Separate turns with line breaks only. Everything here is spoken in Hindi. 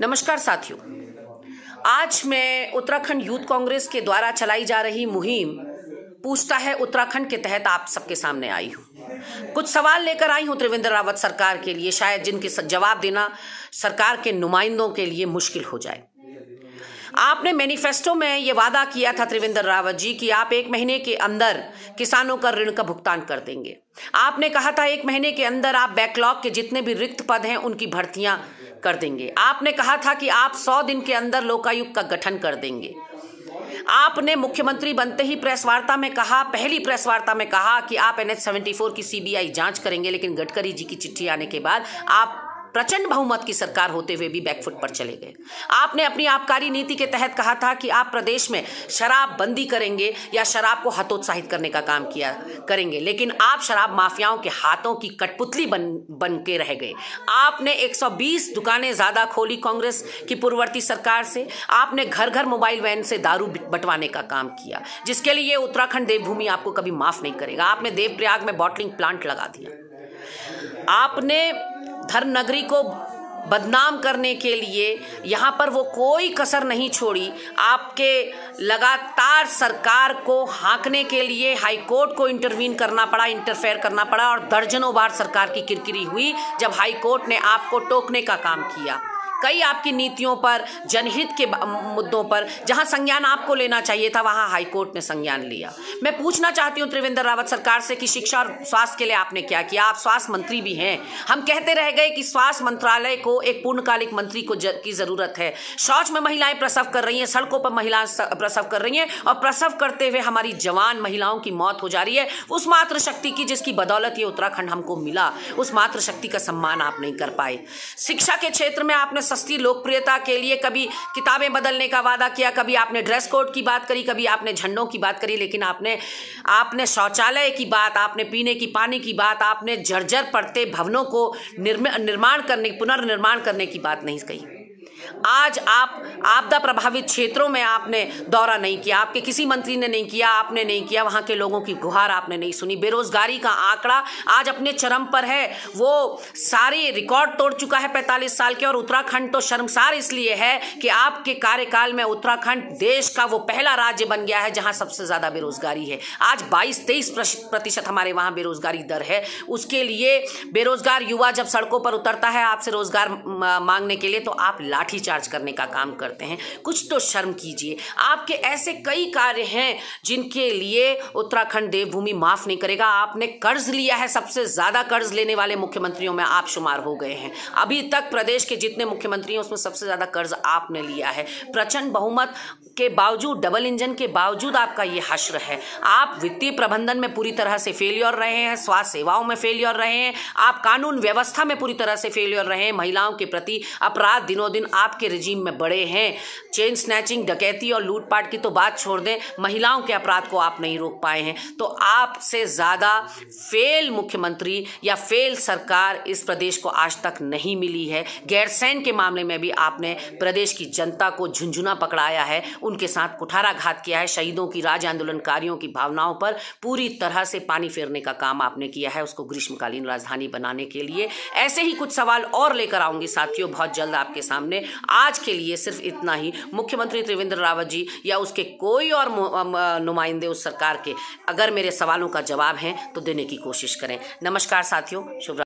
नमस्कार साथियों, आज मैं उत्तराखंड यूथ कांग्रेस के द्वारा चलाई जा रही मुहिम पूछता है उत्तराखंड के तहत आप सबके सामने आई हूँ। कुछ सवाल लेकर आई हूँ त्रिवेंद्र रावत सरकार के लिए, शायद जिनके जवाब देना सरकार के नुमाइंदों के लिए मुश्किल हो जाए। आपने मैनिफेस्टो में ये वादा किया था त्रिवेंद्र रावत जी कि आप 1 महीने के अंदर किसानों का ऋण का भुगतान कर देंगे। आपने कहा था 1 महीने के अंदर आप बैकलॉग के जितने भी रिक्त पद हैं उनकी भर्तियां कर देंगे। आपने कहा था कि आप 100 दिन के अंदर लोकायुक्त का गठन कर देंगे। आपने मुख्यमंत्री बनते ही प्रेस वार्ता में कहा, पहली प्रेस वार्ता में कहा कि आप NH-74 की CBI जांच करेंगे, लेकिन गडकरी जी की चिट्ठी आने के बाद आप प्रचंड बहुमत की सरकार होते हुए भी बैकफुट पर चले गए। आपने अपनी आबकारी नीति के तहत कहा था कि आप प्रदेश में शराब बंदी करेंगे या शराब को हतोत्साहित करने का काम करेंगे, लेकिन आप शराब माफियाओं के हाथों की कठपुतली बन के रह गए। आपने 120 दुकानें ज्यादा खोली कांग्रेस की पूर्ववर्ती सरकार से। आपने घर घर मोबाइल वैन से दारू बंटवाने का काम किया, जिसके लिए उत्तराखंड देवभूमि आपको कभी माफ नहीं करेगा। आपने देवप्रयाग में बॉटलिंग प्लांट लगा दिया। आपने धर्म नगरी को बदनाम करने के लिए यहाँ पर वो कोई कसर नहीं छोड़ी। आपके लगातार सरकार को हाँकने के लिए हाईकोर्ट को इंटरफेयर करना पड़ा और दर्जनों बार सरकार की किरकिरी हुई जब हाईकोर्ट ने आपको टोकने का काम किया। कई आपकी नीतियों पर, जनहित के मुद्दों पर जहां संज्ञान आपको लेना चाहिए था, वहां हाईकोर्ट ने संज्ञान लिया। मैं पूछना चाहती हूं त्रिवेंद्र रावत सरकार से कि शिक्षा और स्वास्थ्य के लिए आपने क्या किया? आप स्वास्थ्य मंत्री भी हैं। हम कहते रह गए कि स्वास्थ्य मंत्रालय को एक पूर्णकालिक मंत्री की जरूरत है। शौच में महिलाएं प्रसव कर रही हैं, सड़कों पर महिलाएं प्रसव कर रही हैं और प्रसव करते हुए हमारी जवान महिलाओं की मौत हो जा रही है। उस मातृशक्ति की जिसकी बदौलत ये उत्तराखंड हमको मिला, उस मातृशक्ति का सम्मान आप नहीं कर पाए। शिक्षा के क्षेत्र में आपने सस्ती लोकप्रियता के लिए कभी किताबें बदलने का वादा किया, कभी आपने ड्रेस कोड की बात करी, कभी आपने झंडों की बात करी, लेकिन आपने शौचालय की बात, आपने पीने की पानी की बात, आपने जर्जर पड़ते भवनों को पुनर्निर्माण करने की बात नहीं कही। आज आप आपदा प्रभावित क्षेत्रों में आपने दौरा नहीं किया, आपके किसी मंत्री ने नहीं किया, आपने नहीं किया। वहां के लोगों की गुहार आपने नहीं सुनी। बेरोजगारी का आंकड़ा आज अपने चरम पर है, वो सारे रिकॉर्ड तोड़ चुका है 45 साल के। और उत्तराखंड तो शर्मसार इसलिए है कि आपके कार्यकाल में उत्तराखंड देश का वो पहला राज्य बन गया है जहां सबसे ज्यादा बेरोजगारी है। आज 22-23% हमारे वहां बेरोजगारी दर है। उसके लिए बेरोजगार युवा जब सड़कों पर उतरता है आपसे रोजगार मांगने के लिए, तो आप लाठी चार्ज करने का काम करते हैं। कुछ तो शर्म कीजिए। आपके ऐसे कई कार्य हैं जिनके लिए उत्तराखंड देवभूमि माफ नहीं करेगा। आपने कर्ज लिया है, सबसे ज्यादा कर्ज लेने वाले मुख्यमंत्रियों में आप शुमार हो गए हैं। अभी तक प्रदेश के जितने मुख्यमंत्री हैं उसमें सबसे ज्यादा कर्ज आपने लिया है। प्रचंड बहुमत के बावजूद, डबल इंजन के बावजूद आपका ये हश्र है। आप वित्तीय प्रबंधन में पूरी तरह से फेलियर रहे हैं, स्वास्थ्य सेवाओं में फेलियर रहे हैं, आप कानून व्यवस्था में पूरी तरह से फेलियर रहे हैं। महिलाओं के प्रति अपराध दिनों दिन आपके रिजीम में बढ़े हैं। चेन स्नैचिंग, डकैती और लूटपाट की तो बात छोड़ दें, महिलाओं के अपराध को आप नहीं रोक पाए हैं। तो आपसे ज्यादा फेल मुख्यमंत्री या फेल सरकार इस प्रदेश को आज तक नहीं मिली है। गैरसैंण के मामले में भी आपने प्रदेश की जनता को झुंझुना पकड़ाया है, उनके साथ कुठाराघात किया है। शहीदों की, राज्य आंदोलनकारियों की भावनाओं पर पूरी तरह से पानी फेरने का काम आपने किया है, उसको ग्रीष्मकालीन राजधानी बनाने के लिए। ऐसे ही कुछ सवाल और लेकर आऊंगी साथियों बहुत जल्द आपके सामने। आज के लिए सिर्फ इतना ही। मुख्यमंत्री त्रिवेंद्र रावत जी या उसके कोई और नुमाइंदे उस सरकार के अगर मेरे सवालों का जवाब है तो देने की कोशिश करें। नमस्कार साथियों, शुभ